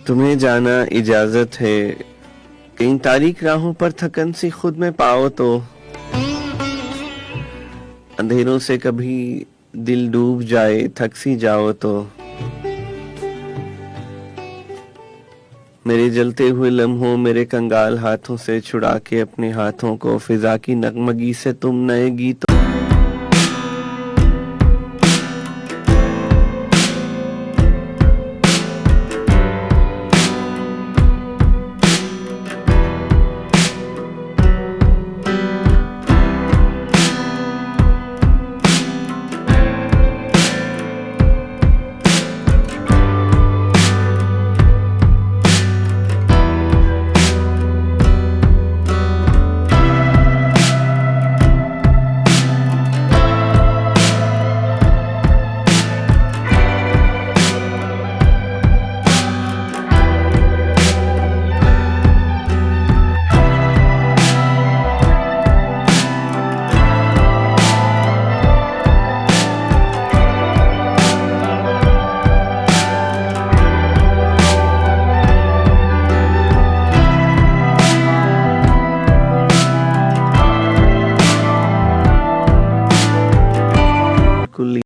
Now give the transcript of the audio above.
तुम्हें जाना इजाजत है, कहीं तारीख राहों पर थकन सी खुद में पाओ तो। अंधेरों से कभी दिल डूब जाए, थक सी जाओ तो। मेरे जलते हुए लम्हों, मेरे कंगाल हाथों से छुड़ा के अपने हाथों को फिजा की नगमगी से तुम नए गीतों